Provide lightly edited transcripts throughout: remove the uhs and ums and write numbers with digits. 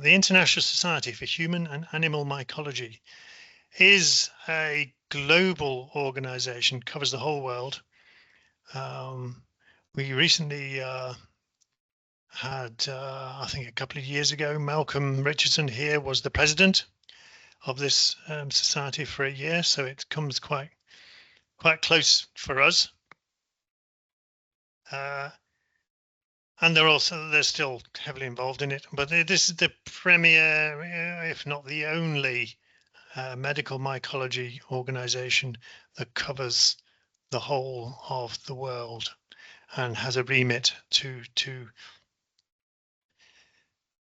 The International Society for Human and Animal Mycology is a global organization, covers the whole world. We recently had, I think a couple of years ago, Malcolm Richardson here was the president of this society for a year, so it comes quite close for us. And they're still heavily involved in it, but this is the premier, if not the only, medical mycology organization that covers the whole of the world and has a remit to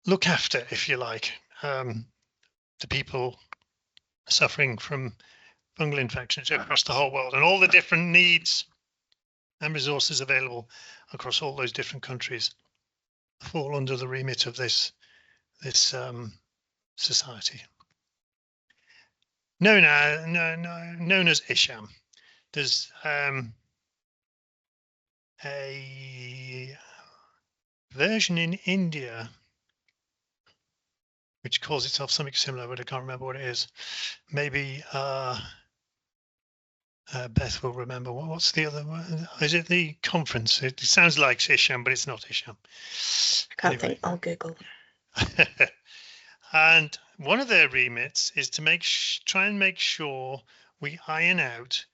look after, if you like, the people suffering from fungal infections across the whole world, and all the different needs and resources available across all those different countries fall under the remit of this society, known as ISHAM. There's a version in India which calls itself something similar, but I can't remember what it is. Maybe Beth will remember. What's the other one? Is it the conference? It sounds like ISHAM, but it's not ISHAM. I can't think. I'll Google. And one of their remits is to try and make sure we iron out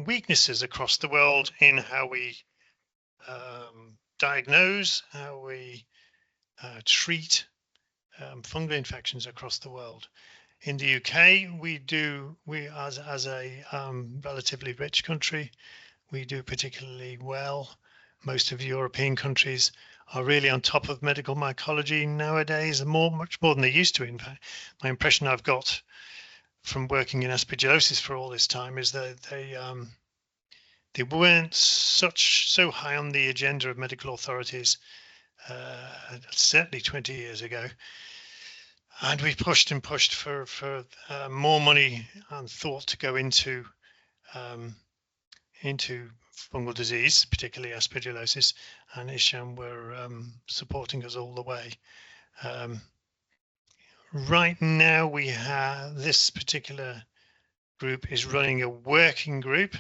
weaknesses across the world in how we diagnose, how we treat fungal infections across the world. In the UK, we as a relatively rich country, we do particularly well. Most of the European countries are really on top of medical mycology nowadays, and much more than they used to. In fact, my impression I've got from working in aspergillosis for all this time is that they weren't so high on the agenda of medical authorities certainly 20 years ago. And we pushed and pushed for more money and thought to go into fungal disease, particularly aspergillosis, and ISHAM were supporting us all the way. Right now, we have this particular group is running a working group.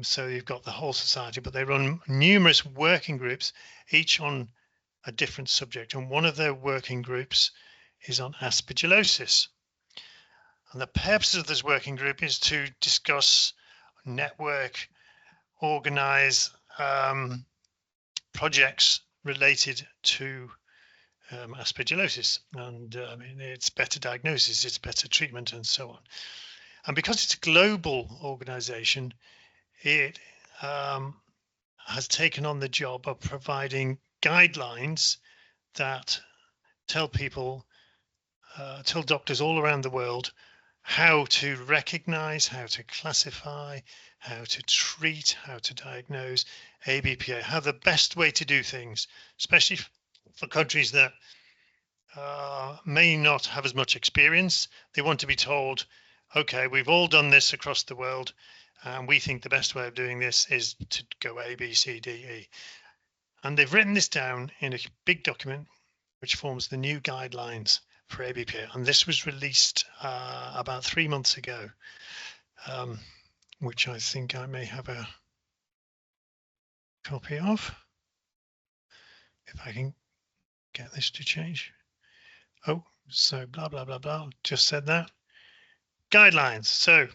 So you've got the whole society, but they run numerous working groups, each on a different subject, and one of their working groups is on aspergillosis. And the purpose of this working group is to discuss, network, organize projects related to aspergillosis, and it's better diagnosis, it's better treatment, and so on. And because it's a global organization, it has taken on the job of providing guidelines that tell doctors all around the world how to recognize, how to classify, how to treat, how to diagnose ABPA, how the best way to do things, especially for countries that may not have as much experience. They want to be told, okay, we've all done this across the world, and we think the best way of doing this is to go A, B, C, D, E. And they've written this down in a big document, which forms the new guidelines for ABPA. And this was released about 3 months ago, which I think I may have a copy of. If I can get this to change. Oh, so blah, blah, blah, blah. Just said that. Guidelines. So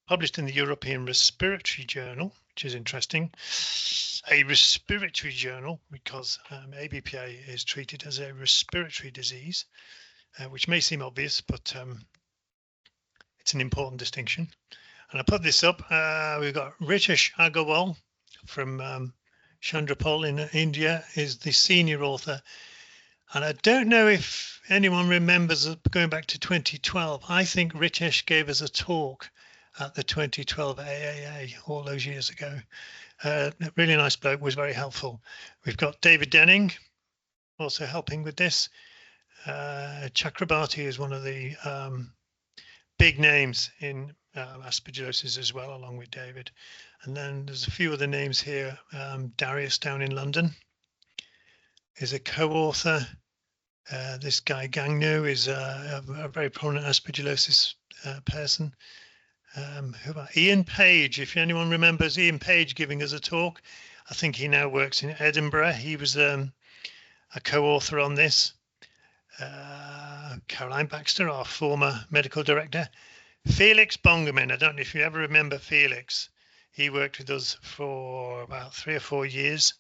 published in the European Respiratory Journal, which is interesting. A respiratory journal, because ABPA is treated as a respiratory disease, which may seem obvious, but it's an important distinction. And I put this up. We've got Ritesh Agarwal from Chandrapur in India is the senior author. And I don't know if anyone remembers going back to 2012. I think Ritesh gave us a talk at the 2012 AAA all those years ago. A really nice bloke, was very helpful. We've got David Denning also helping with this. Chakrabarti is one of the big names in aspergillosis as well, along with David. And then there's a few other names here. Darius down in London is a co-author. This guy Gagnon is a very prominent aspergillosis person. Who about Ian Page? If anyone remembers Ian Page giving us a talk, I think he now works in Edinburgh. He was a co-author on this. Caroline Baxter, our former medical director. Felix Bongerman, I don't know if you ever remember Felix. He worked with us for about 3 or 4 years.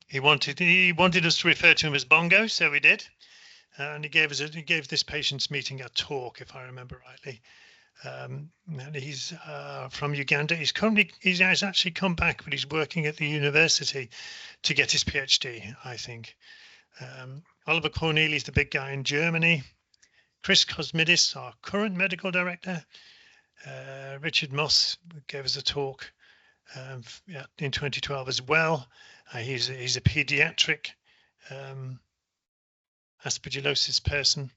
He wanted us to refer to him as Bongo, so we did. And he gave this patients meeting a talk, if I remember rightly. And he's from Uganda. He's actually come back, but he's working at the university to get his PhD, I think. Oliver Corneli is the big guy in Germany. Chris Cosmidis, our current medical director. Richard Moss gave us a talk in 2012 as well. He's a pediatric aspergillosis person.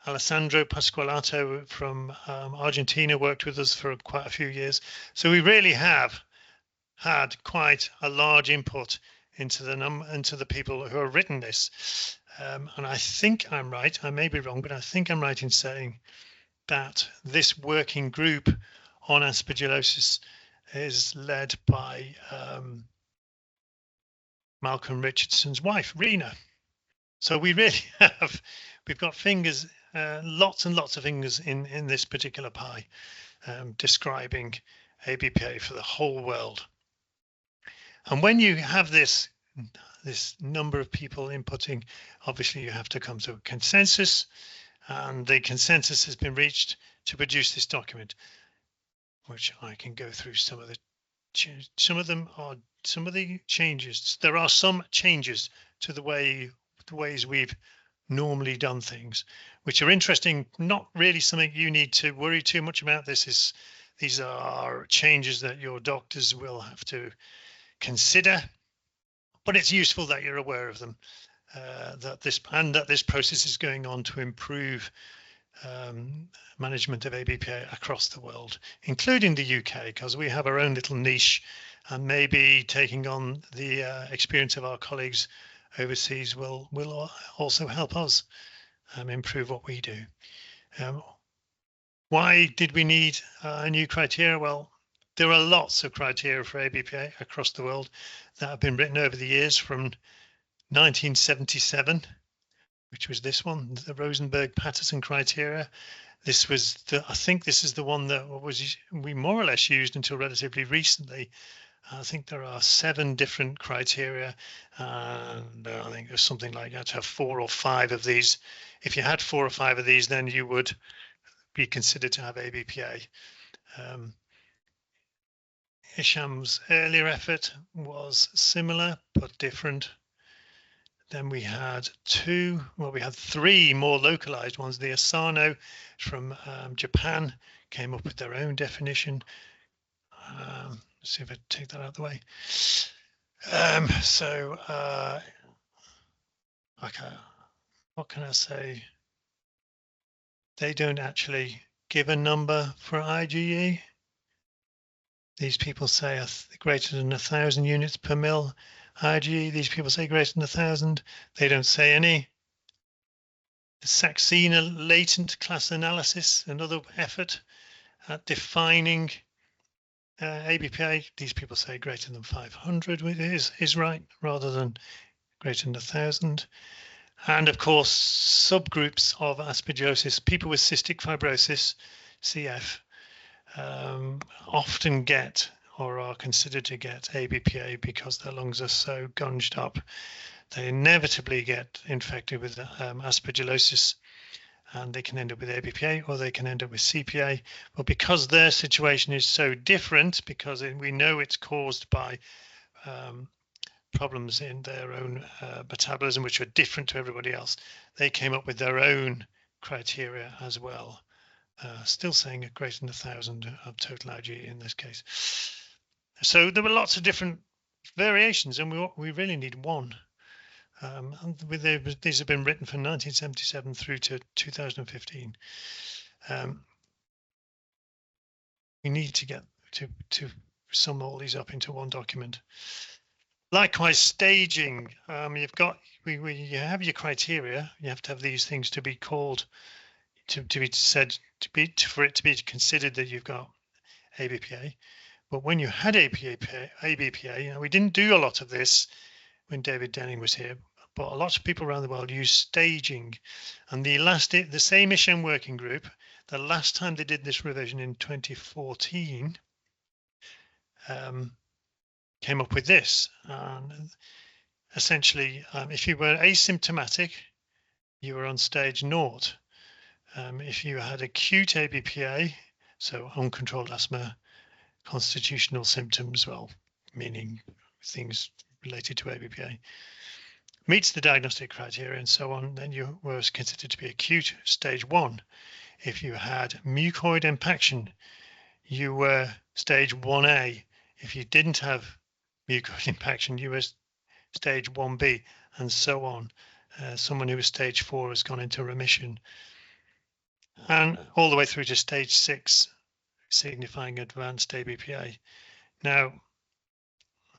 Alessandro Pasqualato from Argentina worked with us for quite a few years. So we really have had quite a large input into the people who have written this. And I think I'm right, I may be wrong, but I think I'm right in saying that this working group on aspergillosis is led by Malcolm Richardson's wife, Rena. So we really we've got fingers, lots and lots of fingers in this particular pie, describing ABPA for the whole world. And when you have this number of people inputting, obviously you have to come to a consensus, and the consensus has been reached to produce this document, which I can go through some of the changes. There are some changes to the ways we've normally done things, which are interesting. Not really something you need to worry too much about. These are changes that your doctors will have to consider, but it's useful that you're aware of them, that this process is going on to improve management of ABPA across the world, including the UK, because we have our own little niche, and maybe taking on the experience of our colleagues overseas will also help us improve what we do. Why did we need a new criteria? Well, there are lots of criteria for ABPA across the world that have been written over the years, from 1977, which was this one, the Rosenberg-Patterson criteria. I think this is the one that we more or less used until relatively recently. I think there are 7 different criteria, and I think there's something like that to have 4 or 5 of these. If you had 4 or 5 of these, then you would be considered to have ABPA. ISHAM's earlier effort was similar but different. Then we had 3 more localized ones. The Asano from Japan came up with their own definition. Let's see if I take that out of the way. Okay, what can I say? They don't actually give a number for IgE. These people say greater than 1,000 units per mil. IgE, these people say greater than 1,000. They don't say any. The Saxena latent class analysis, another effort at defining ABPA. These people say greater than 500 is right, rather than greater than 1,000. And of course, subgroups of aspergillosis, people with cystic fibrosis, CF, often get or are considered to get ABPA because their lungs are so gunged up. They inevitably get infected with aspergillosis, and they can end up with ABPA or they can end up with CPA. But because their situation is so different, because we know it's caused by problems in their own metabolism, which are different to everybody else, they came up with their own criteria as well. Still saying a greater than 1,000 of total IgE in this case. So there were lots of different variations, and we really need one. And these have been written from 1977 through to 2015. We need to get to sum all these up into one document. Likewise, staging. You've got you have your criteria. You have to have these things to be called to be said for it to be considered that you've got ABPA. But when you had ABPA, you know, we didn't do a lot of this when David Denning was here, but a lot of people around the world use staging. And the same ISHAM working group, the last time they did this revision in 2014, came up with this. And essentially, if you were asymptomatic, you were on stage 0. If you had acute ABPA, so uncontrolled asthma, constitutional symptoms, well, meaning things related to ABPA, meets the diagnostic criteria and so on, then you were considered to be acute, stage 1. If you had mucoid impaction, you were stage 1A. If you didn't have mucoid impaction, you were stage 1B, and so on. Someone who was stage 4 has gone into remission, and all the way through to stage 6, signifying advanced ABPA. Now,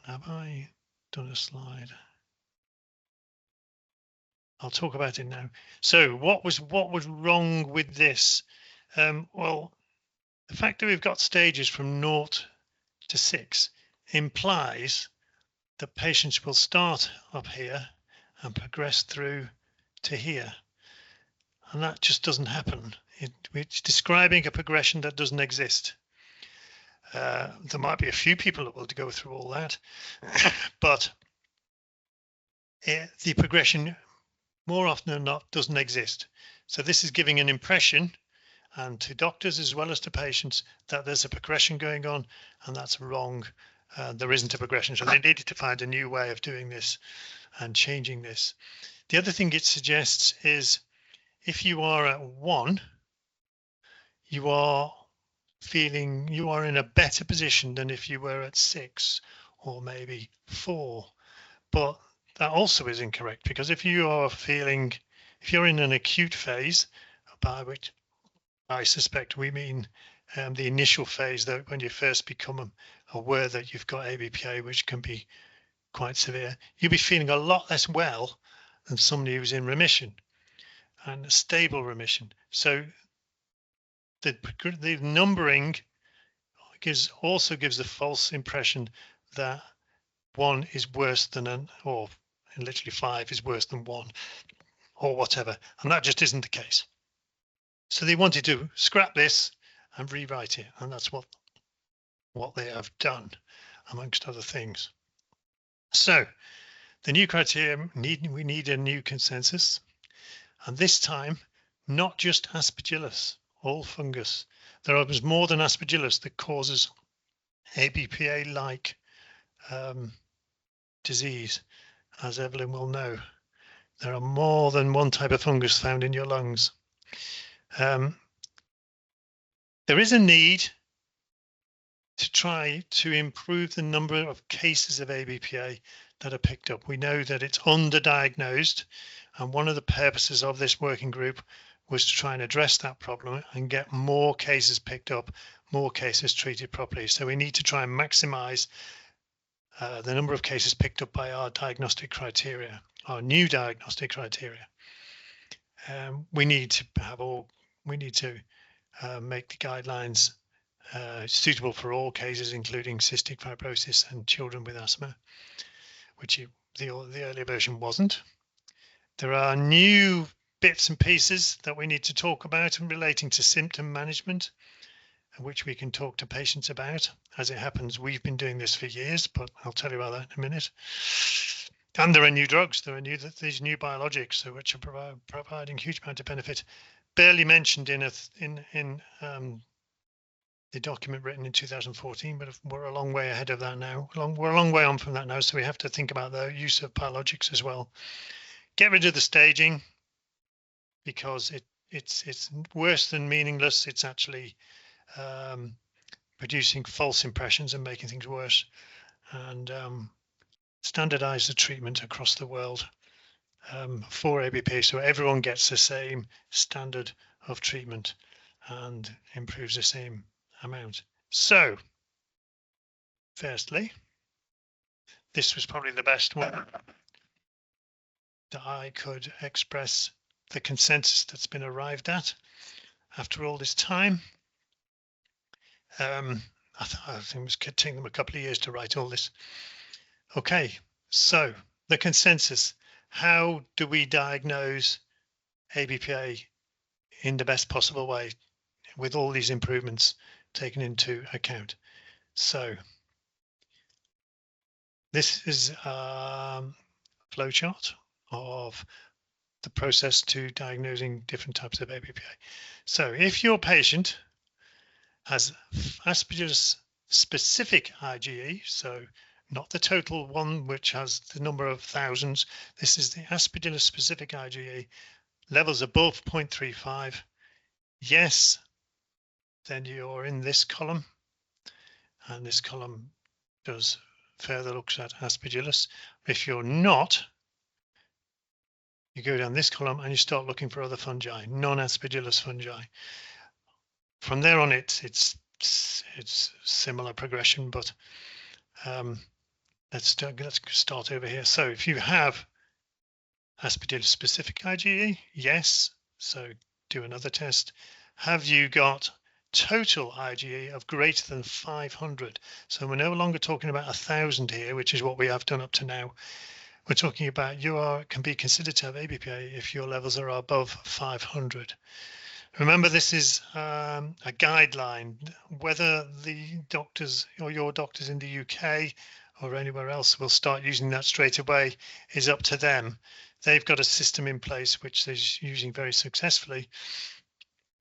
have I done a slide? I'll talk about it now. So what was wrong with this? Well, the fact that we've got stages from 0 to 6 implies that patients will start up here and progress through to here. And that just doesn't happen. It's describing a progression that doesn't exist. There might be a few people that will go through all that, but the progression more often than not doesn't exist. So this is giving an impression, and to doctors as well as to patients, that there's a progression going on, and that's wrong. There isn't a progression, so they needed to find a new way of doing this and changing this. The other thing it suggests is if you are at 1, you are in a better position than if you were at 6 or maybe 4. But that also is incorrect, because if you're in an acute phase, by which I suspect we mean the initial phase, that when you first become aware that you've got ABPA, which can be quite severe, you'll be feeling a lot less well than somebody who's in remission and a stable remission. So the numbering also gives the false impression that 1 is worse than or literally 5 is worse than 1 or whatever, and that just isn't the case. So they wanted to scrap this and rewrite it, and that's what they have done, amongst other things. So the new criteria, we need a new consensus, and this time not just Aspergillus, all fungus. There is more than Aspergillus that causes ABPA-like disease, as Evelyn will know. There are more than one type of fungus found in your lungs. There is a need to try to improve the number of cases of ABPA that are picked up. We know that it's underdiagnosed, and one of the purposes of this working group was to try and address that problem and get more cases picked up, more cases treated properly. So we need to try and maximize the number of cases picked up by our diagnostic criteria, our new diagnostic criteria. We need to make the guidelines suitable for all cases, including cystic fibrosis and children with asthma, which the earlier version wasn't. There are new bits and pieces that we need to talk about relating to symptom management, which we can talk to patients about. As it happens, we've been doing this for years, but I'll tell you about that in a minute. And there are new drugs. There are these new biologics, which are providing huge amount of benefit. Barely mentioned in the document written in 2014, but we're a long way ahead of that now. We're a long way on from that now, so we have to think about the use of biologics as well. Get rid of the staging, because it's worse than meaningless. It's actually producing false impressions and making things worse. And standardize the treatment across the world for ABP, so everyone gets the same standard of treatment and improves the same amount. So firstly, this was probably the best one that I could express the consensus that's been arrived at after all this time. I think it was taking them a couple of years to write all this. Okay, so the consensus. How do we diagnose ABPA in the best possible way with all these improvements taken into account? So this is a flowchart of the process to diagnosing different types of ABPA. So if your patient has Aspergillus specific IgE, so not the total one which has the number of thousands, this is the Aspergillus specific IgE, levels above 0.35, yes, then you're in this column, and this column does further looks at Aspergillus. If you're not, you go down this column and you start looking for other fungi, non-Aspergillus fungi. From there on, it's similar progression, but let's start over here. So if you have Aspergillus specific IgE, yes, so do another test. Have you got total IgE of greater than 500? So we're no longer talking about 1,000 here, which is what we have done up to now. We're talking about can be considered to have ABPA if your levels are above 500. Remember, this is a guideline. Whether the doctors or your doctors in the UK or anywhere else will start using that straight away is up to them. They've got a system in place which they're using very successfully,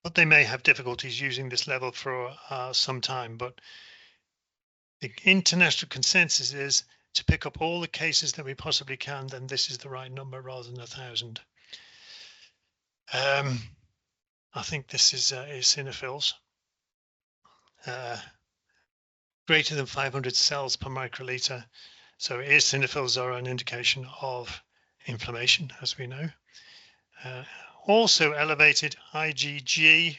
but they may have difficulties using this level for some time. But the international consensus is to pick up all the cases that we possibly can, then this is the right number rather than 1,000. I think this is eosinophils. Greater than 500 cells per microliter. So eosinophils are an indication of inflammation, as we know. Also elevated IgG.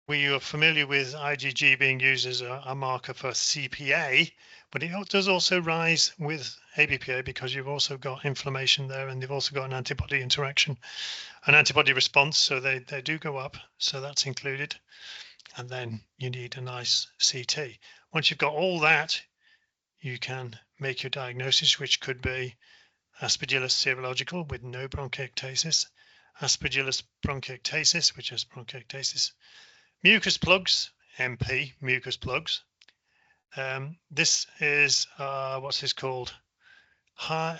We are familiar with IgG being used as a marker for CPA, but it does also rise with ABPA because you've also got inflammation there, and you've also got an antibody interaction, an antibody response, so they do go up, so that's included. And then you need a nice CT. Once you've got all that, you can make your diagnosis, which could be Aspergillus serological with no bronchiectasis, Aspergillus bronchiectasis, which has bronchiectasis, mucus plugs, MP, mucus plugs. This is, what's this called?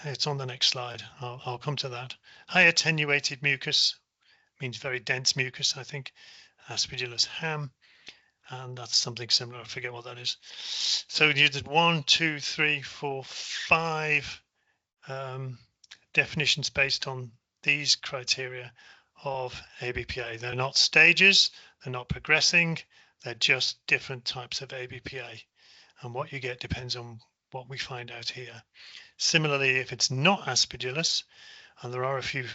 It's on the next slide. I'll come to that. High attenuated mucus means very dense mucus, I think. Aspergillus ham, and that's something similar. I forget what that is. So you did 1, 2, 3, 4, 5 definitions based on these criteria of ABPA. They're not stages, they're not progressing, they're just different types of ABPA. And what you get depends on what we find out here. Similarly, if it's not Aspergillus, and there are a few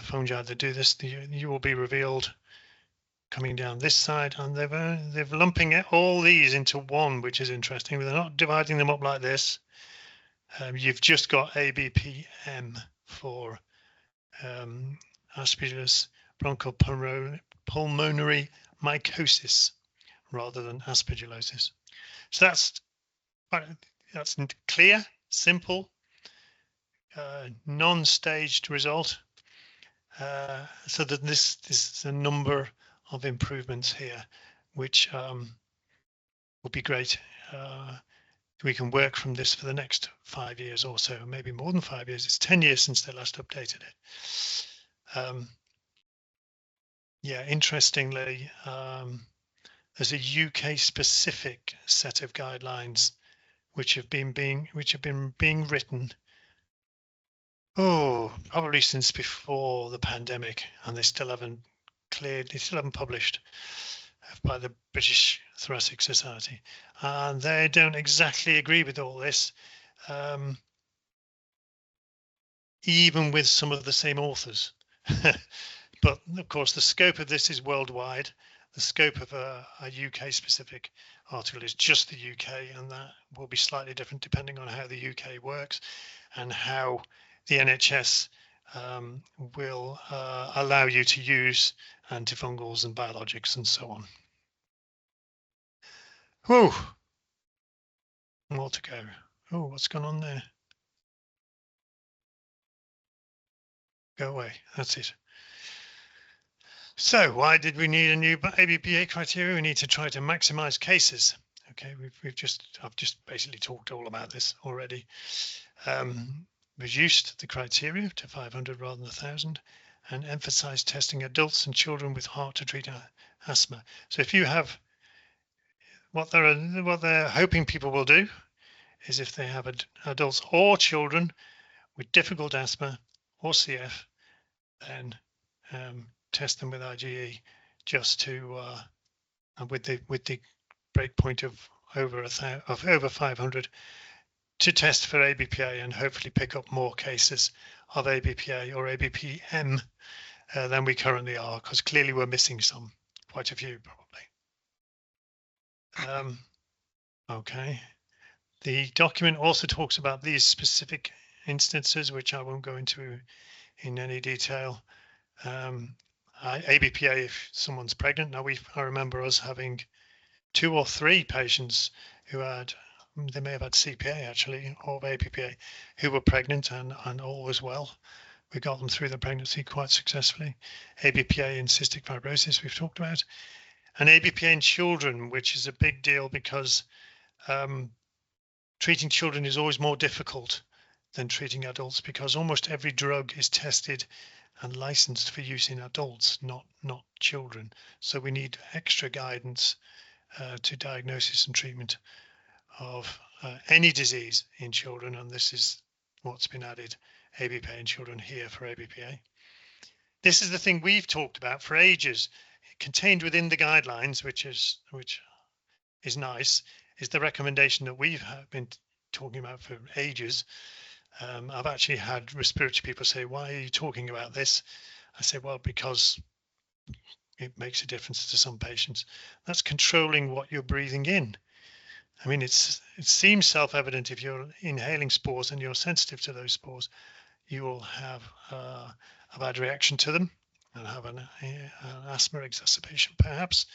fungi that do this, you will be revealed coming down this side, and they're lumping all these into one, which is interesting. They're not dividing them up like this. You've just got ABPM for Aspergillus bronchopulmonary mycosis rather than aspergillosis. So that's clear, simple, non-staged result. So that this is a number of improvements here, which would be great. We can work from this for the next 5 years or so, maybe more than 5 years. It's 10 years since they last updated it. Yeah, interestingly, there's a UK specific set of guidelines which have been being written probably since before the pandemic, and they still haven't published by the British Thoracic Society, and they don't exactly agree with all this, even with some of the same authors. But of course, the scope of this is worldwide. The scope of a UK specific article is just the UK, and that will be slightly different depending on how the UK works and how the NHS will allow you to use antifungals and biologics and so on. Whew. More to go. Oh, what's going on there? Go away. That's it. So why did we need a new ABPA criteria? We need to try to maximize cases. Okay, I've just basically talked all about this already. Reduced the criteria to 500 rather than 1,000, and emphasized testing adults and children with hard to treat asthma. So if you have what they're hoping people will do is if they have adults or children with difficult asthma or CF, then test them with IgE just to with the breakpoint of over 500 to test for ABPA and hopefully pick up more cases of ABPA or ABPM than we currently are, because clearly we're missing quite a few probably. Okay. The document also talks about these specific instances, which I won't go into in any detail. ABPA if someone's pregnant. Now I remember us having 2 or 3 patients who they may have had CPA actually, or ABPA, who were pregnant and all was well. We got them through the pregnancy quite successfully. ABPA in cystic fibrosis we've talked about, and ABPA in children, which is a big deal because treating children is always more difficult than treating adults, because almost every drug is tested and licensed for use in adults, not children. So we need extra guidance to diagnosis and treatment of any disease in children, and this is what's been added, ABPA in children here for ABPA. This is the thing we've talked about for ages, contained within the guidelines, which is nice, is the recommendation that we've been talking about for ages. I've actually had respiratory people say, why are you talking about this? I say, well, because it makes a difference to some patients. That's controlling what you're breathing in. I mean, it seems self-evident. If you're inhaling spores and you're sensitive to those spores, you will have a bad reaction to them and have an asthma exacerbation perhaps.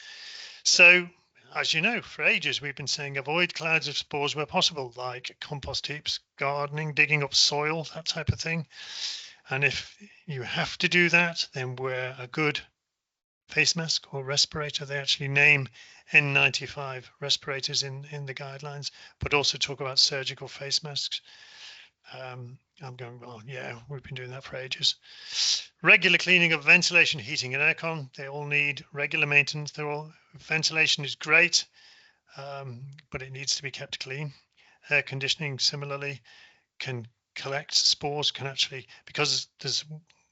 So, as you know, for ages we've been saying avoid clouds of spores where possible, like compost heaps, gardening, digging up soil, that type of thing. And if you have to do that, then wear a good face mask or respirator. They actually name N95 respirators in the guidelines, but also talk about surgical face masks. I'm going, well, yeah, we've been doing that for ages. Regular cleaning of ventilation, heating and aircon. They all need regular maintenance. Ventilation is great, but it needs to be kept clean. Air conditioning similarly can collect spores, can actually, because there's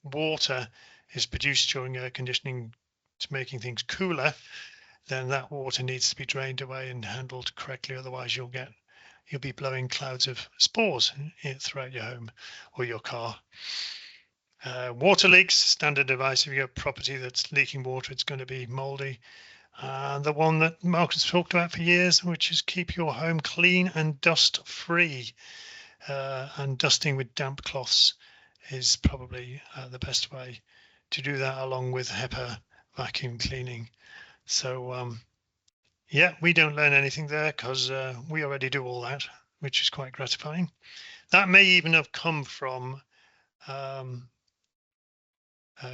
water is produced during air conditioning to making things cooler, then that water needs to be drained away and handled correctly. Otherwise you'll be blowing clouds of spores throughout your home or your car. Water leaks, standard advice. If you have property that's leaking water, it's going to be mouldy. The one that Mark has talked about for years, which is keep your home clean and dust free. And dusting with damp cloths is probably the best way to do that, along with HEPA vacuum cleaning. So yeah, we don't learn anything there because we already do all that, which is quite gratifying. That may even have come from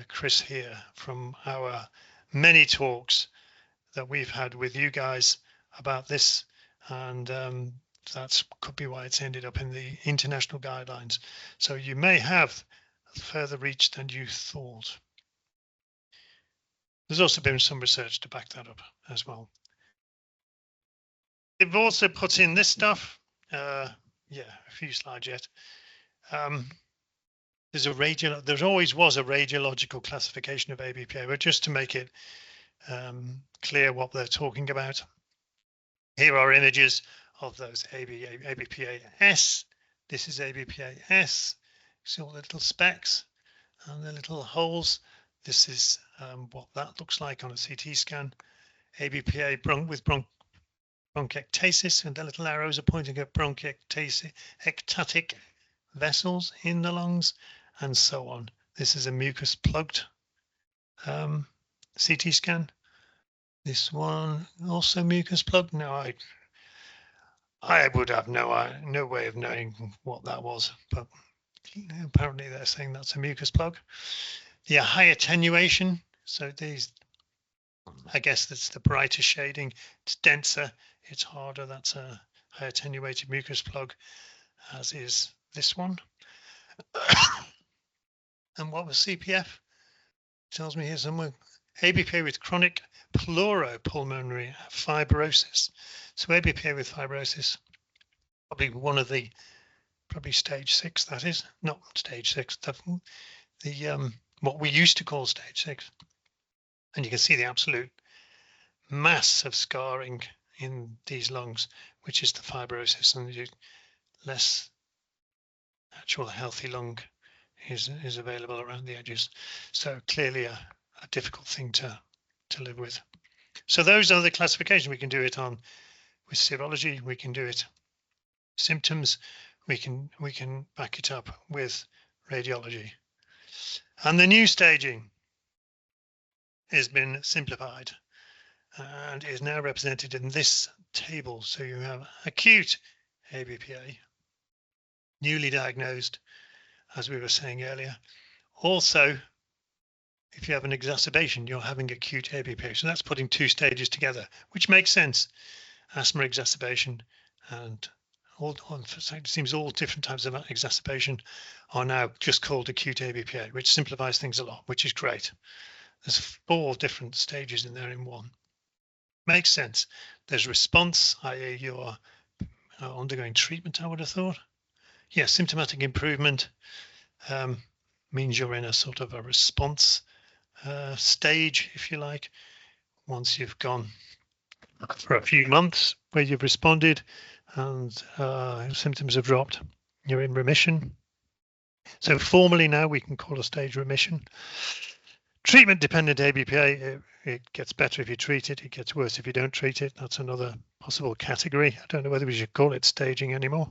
Chris here, from our many talks that we've had with you guys about this, and that could be why it's ended up in the international guidelines. So you may have further reach than you thought. There's also been some research to back that up as well. They've also put in this stuff. Yeah, a few slides yet. There always was a radiological classification of ABPA, but just to make it clear what they're talking about, here are images of those ABPA-S. This is ABPA-S. See all the little specks and the little holes. This is what that looks like on a CT scan. ABPA with bronchiectasis, and the little arrows are pointing at bronchiectasis, ectatic vessels in the lungs, and so on. This is a mucus plugged CT scan. This one also mucus plugged. No, I would have no way of knowing what that was, but apparently they're saying that's a mucus plug. The high attenuation, so these, I guess that's the brighter shading. It's denser, it's harder. That's a high attenuated mucus plug, as is this one. And what was CPF? Tells me here somewhere. ABPA with chronic pleuropulmonary fibrosis. So ABPA with fibrosis, probably stage 6. That is not stage 6. The what we used to call stage 6. And you can see the absolute mass of scarring in these lungs, which is the fibrosis, and less actual healthy lung is available around the edges. So clearly a difficult thing to live with. So those are the classifications. We can do it on with serology, we can do it symptoms, we can back it up with radiology. And the new staging has been simplified and is now represented in this table. So you have acute ABPA, newly diagnosed, as we were saying earlier. Also, if you have an exacerbation, you're having acute ABPA. So that's putting 2 stages together, which makes sense. Asthma exacerbation and it seems all different types of exacerbation are now just called acute ABPA, which simplifies things a lot, which is great. There's 4 different stages in there in one. Makes sense. There's response, i.e. you're undergoing treatment, I would have thought. Yeah, symptomatic improvement means you're in a sort of a response stage, if you like. Once you've gone for a few months where you've responded and symptoms have dropped, you're in remission. So formally now we can call a stage remission. Treatment dependent ABPA, it gets better if you treat it, it gets worse if you don't treat it. That's another possible category. I don't know whether we should call it staging anymore.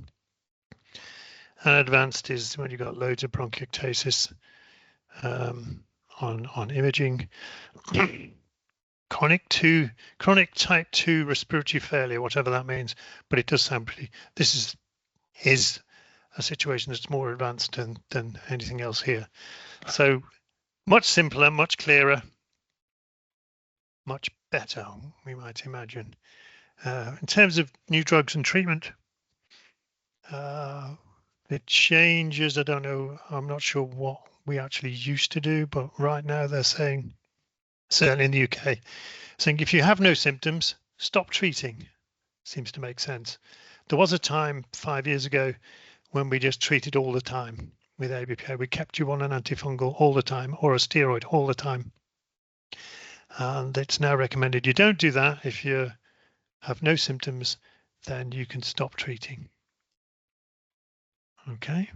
And advanced is when you've got loads of bronchiectasis on imaging. Chronic type 2 respiratory failure, whatever that means, but it does sound pretty. This is a situation that's more advanced than anything else here. So much simpler, much clearer, much better, we might imagine. In terms of new drugs and treatment, it changes. I don't know. I'm not sure what we actually used to do, but right now they're saying, certainly in the UK, saying if you have no symptoms, stop treating. Seems to make sense. There was a time 5 years ago when we just treated all the time with ABPA. We kept you on an antifungal all the time or a steroid all the time. And it's now recommended you don't do that. If you have no symptoms, then you can stop treating. Okay.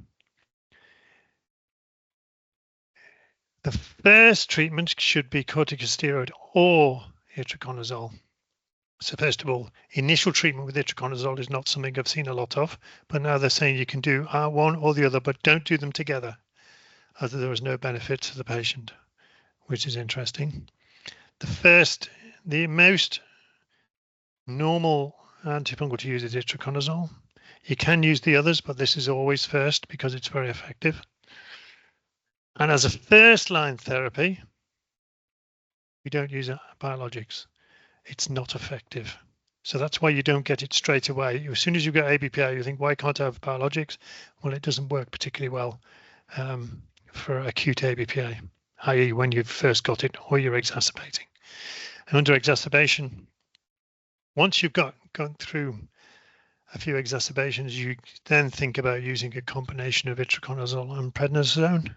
The first treatment should be corticosteroid or itraconazole. So first of all, initial treatment with itraconazole is not something I've seen a lot of, but now they're saying you can do one or the other, but don't do them together, as there is no benefit to the patient, which is interesting. The most normal antifungal to use is itraconazole. You can use the others, but this is always first because it's very effective. And as a first-line therapy, we don't use biologics. It's not effective. So that's why you don't get it straight away. As soon as you get ABPA, you think, why can't I have biologics? Well, it doesn't work particularly well for acute ABPA, i.e. when you've first got it or you're exacerbating. And under exacerbation, once you've gone through a few exacerbations, you then think about using a combination of itraconazole and prednisone.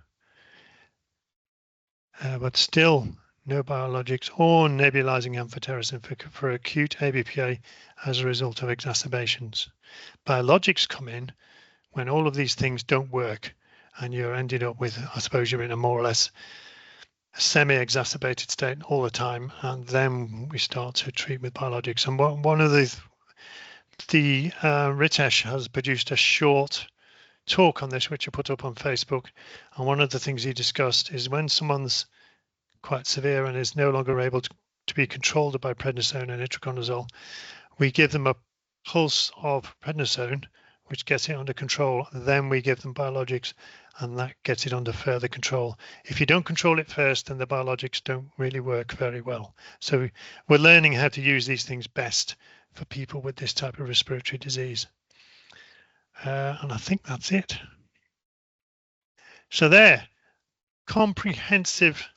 But still no biologics or nebulizing amphotericin for acute ABPA as a result of exacerbations. Biologics come in when all of these things don't work and you're ended up with, I suppose you're in a more or less semi-exacerbated state all the time, and then we start to treat with biologics. And one of the the Ritesh has produced a short talk on this, which I put up on Facebook. And one of the things he discussed is when someone's quite severe and is no longer able to be controlled by prednisone and itraconazole, we give them a pulse of prednisone, which gets it under control. Then we give them biologics, and that gets it under further control. If you don't control it first, then the biologics don't really work very well. So we're learning how to use these things best for people with this type of respiratory disease. And I think that's it. So there, comprehensive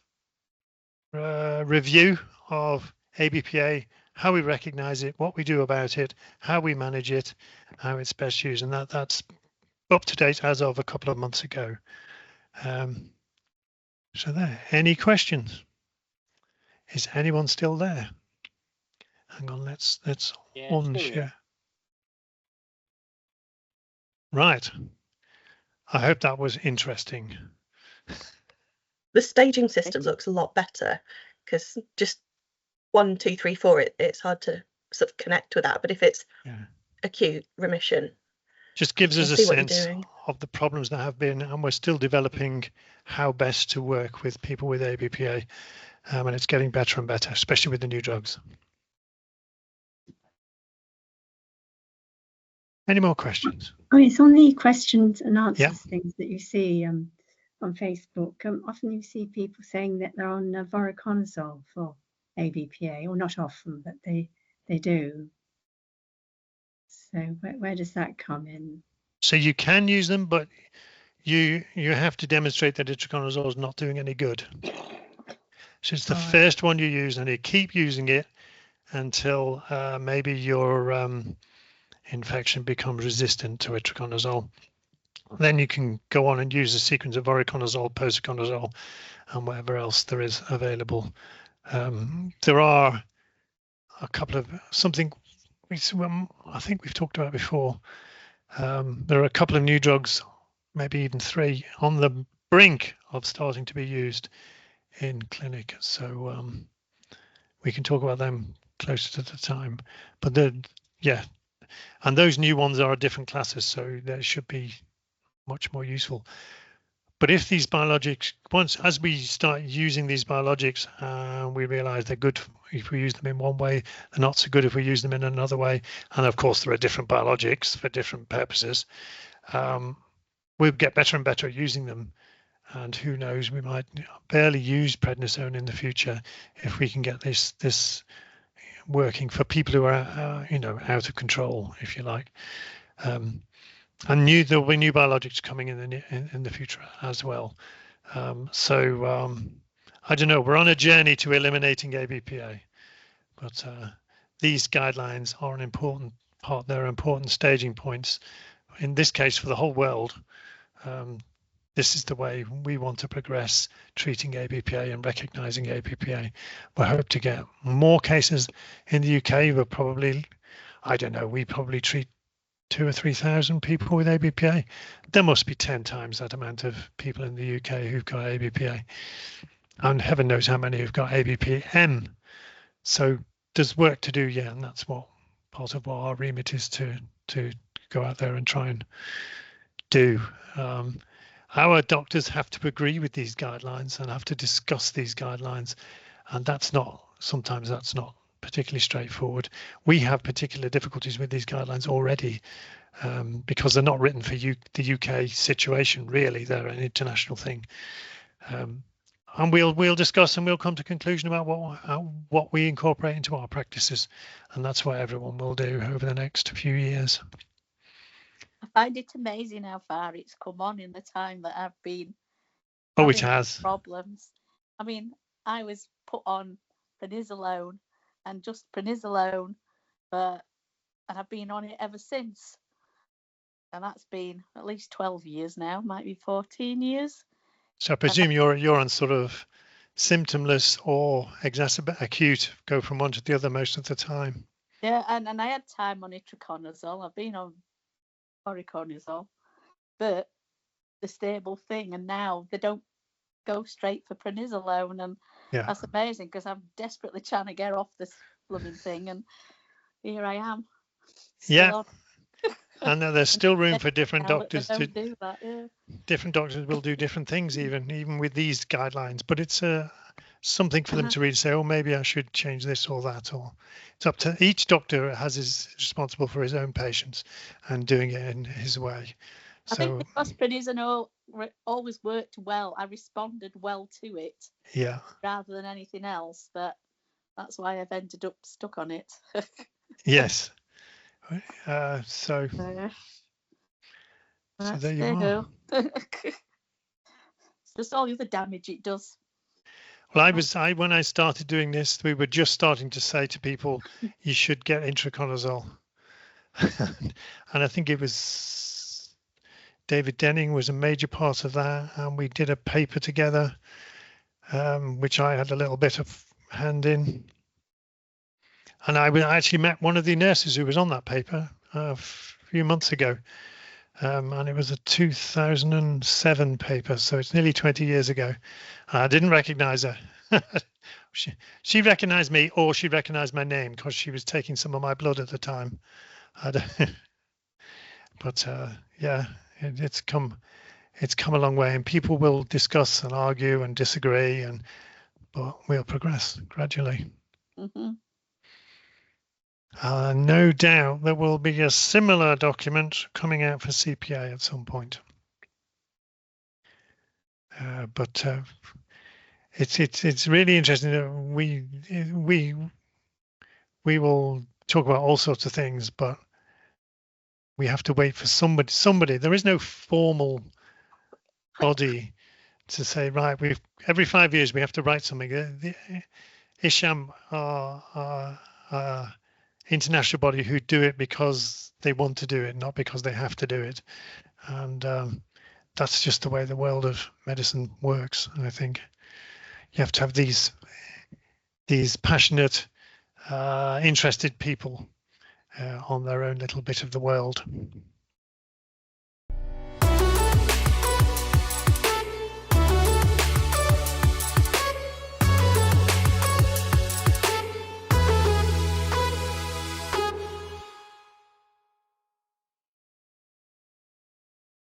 review of ABPA, how we recognize it, what we do about it, how we manage it, how it's best used, and that's up to date as of a couple of months ago. So there, any questions? Is anyone still there? Hang on, let's unshare. Right. I hope that was interesting. The staging system looks a lot better because just 1, 2, 3, 4, it's hard to sort of connect with that. But if it's acute remission, just gives us a sense of the problems that have been, and we're still developing how best to work with people with ABPA, and it's getting better and better, especially with the new drugs. Any more questions? Oh, it's on the questions and answers things that you see on Facebook. Often you see people saying that they're on voriconazole for ABPA, or not often, but they do. So where does that come in? So you can use them, but you have to demonstrate that itraconazole is not doing any good. So it's the first one you use, and you keep using it until maybe your infection becomes resistant to itraconazole. Then you can go on and use a sequence of voriconazole, posaconazole, and whatever else there is available. There are a couple of I think we've talked about before. There are a couple of new drugs, maybe even 3, on the brink of starting to be used in clinic. So we can talk about them closer to the time. But and those new ones are different classes, so they should be much more useful. But if these biologics, as we start using these biologics, we realize they're good if we use them in one way, they're not so good if we use them in another way. And of course, there are different biologics for different purposes. We'll get better and better at using them. And who knows, we might barely use prednisone in the future if we can get this working for people who are, out of control, if you like. And there'll be new biologics coming in the future as well. I don't know. We're on a journey to eliminating ABPA, but these guidelines are an important part. They're important staging points. In this case, for the whole world, this is the way we want to progress treating ABPA and recognizing ABPA. We hope to get more cases in the UK. We're probably, we probably treat 2,000 or 3,000 people with ABPA. There must be 10 times that amount of people in the UK who've got ABPA. And heaven knows how many have got ABPM. So there's work to do, and that's what part of what our remit is to go out there and try and do. Our doctors have to agree with these guidelines and have to discuss these guidelines, and sometimes that's not particularly straightforward. We have particular difficulties with these guidelines already because they're not written for the UK situation, really. They're an international thing. And we'll discuss and we'll come to conclusion about what we incorporate into our practices, and that's what everyone will do over the next few years. I find it amazing how far it's come on in the time that I've been. Oh, it has. Problems. I mean, I was put on prednisolone and just prednisolone, and I've been on it ever since. And that's been at least 12 years now, might be 14 years. So I presume you're on sort of symptomless or acute, go from one to the other most of the time. Yeah, and I had time on itraconazole. I've been on voriconazole, but the stable thing, and now they don't go straight for prednisolone, and that's amazing because I'm desperately trying to get off this blooming thing, and here I am. still Yeah. on. And there's still room for different Now that they doctors to don't do that, yeah. different doctors will do different things even with these guidelines, but it's something for them to really say, oh, maybe I should change this or that, or it's up to each doctor is responsible for his own patients and doing it in his way. I think because prednisone always worked well, I responded well to it. Yeah. Rather than anything else, that's why I've ended up stuck on it. Yes. So there you are. It's just all the other damage it does. Well, when I started doing this, we were just starting to say to people, you should get itraconazole. And I think it was David Denning was a major part of that. And we did a paper together, which I had a little bit of hand in. And I actually met one of the nurses who was on that paper a few months ago. And it was a 2007 paper, so it's nearly 20 years ago. I didn't recognize her. She recognized me, or she recognized my name because she was taking some of my blood at the time. But yeah, it's come a long way, and people will discuss and argue and disagree, but we'll progress gradually. Mm-hmm. No doubt there will be a similar document coming out for CPA at some point. But it's really interesting that we will talk about all sorts of things, but we have to wait for somebody. There is no formal body to say, right, every 5 years we have to write something. The ISHAM are international body who do it because they want to do it, not because they have to do it. And that's just the way the world of medicine works. And I think you have to have these passionate, interested people on their own little bit of the world.